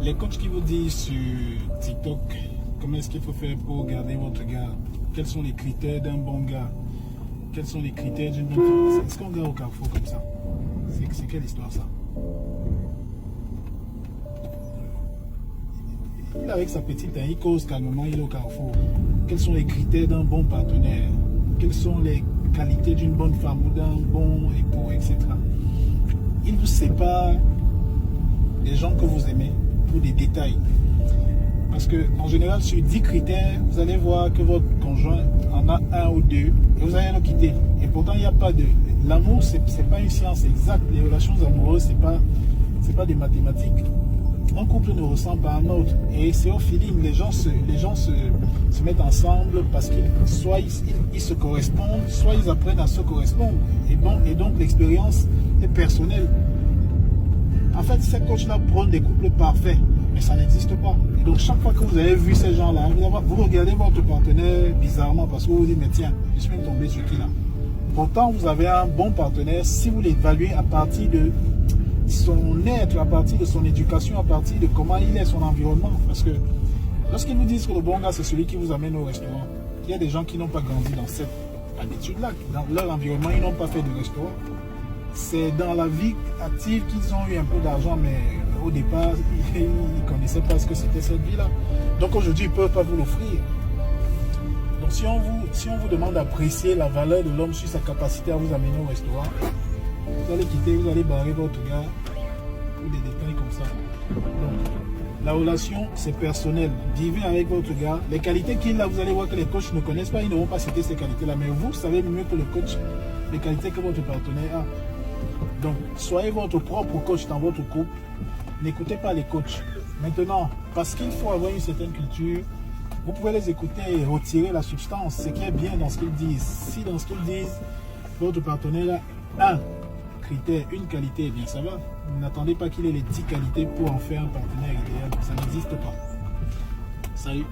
les coachs qui vous disent sur TikTok comment est-ce qu'il faut faire pour garder votre gars, quels sont les critères d'un bon gars, quels sont les critères d'une bonne femme. Est-ce qu'on gars au carrefour comme ça? C'est quelle histoire ça? Il est avec sa petite, il cause calmement, il est au carrefour. Quels sont les critères d'un bon partenaire? Quelles sont les qualités d'une bonne femme ou d'un bon époux, etc. Il vous sépare des gens que vous aimez pour des détails. Parce que en général, sur 10 critères, vous allez voir que votre conjoint en a un ou deux et vous allez le quitter. Et pourtant, il n'y a pas de... L'amour, c'est pas une science exacte. Les relations amoureuses, c'est pas des mathématiques. Un couple ne ressemble pas à un autre. Et c'est au feeling. Les gens se mettent ensemble parce qu'ils soit ils se correspondent, soit ils apprennent à se correspondre. Et donc l'expérience est personnelle. En fait, ces coachs-là prônent des couples parfaits, mais ça n'existe pas. Et donc chaque fois que vous avez vu ces gens-là, vous regardez votre partenaire bizarrement parce que vous vous dites, mais tiens, je suis même tombé sur qui là. Pourtant, vous avez un bon partenaire si vous l'évaluez à partir de son être, à partir de son éducation, à partir de comment il est, son environnement. Parce que lorsqu'ils nous disent que le bon gars, c'est celui qui vous amène au restaurant, il y a des gens qui n'ont pas grandi dans cette habitude-là. Dans leur environnement, ils n'ont pas fait de restaurant. C'est dans la vie active qu'ils ont eu un peu d'argent, mais au départ, ils ne connaissaient pas ce que c'était cette vie-là. Donc aujourd'hui, ils ne peuvent pas vous l'offrir. Donc si on vous demande d'apprécier la valeur de l'homme sur sa capacité à vous amener au restaurant, vous allez quitter, vous allez barrer votre gars pour des détails comme ça. Donc, la relation, c'est personnel. Vivez avec votre gars. Les qualités qu'il a, vous allez voir que les coachs ne connaissent pas, ils ne vont pas citer ces qualités-là. Mais vous savez mieux que le coach les qualités que votre partenaire a. Donc, soyez votre propre coach dans votre couple. N'écoutez pas les coachs. Maintenant, parce qu'il faut avoir une certaine culture, vous pouvez les écouter et retirer la substance, ce qui est bien dans ce qu'ils disent. Si dans ce qu'ils disent, votre partenaire a un critère, une qualité, eh bien ça va. N'attendez pas qu'il ait les 10 qualités pour en faire un partenaire idéal. Ça n'existe pas. Salut.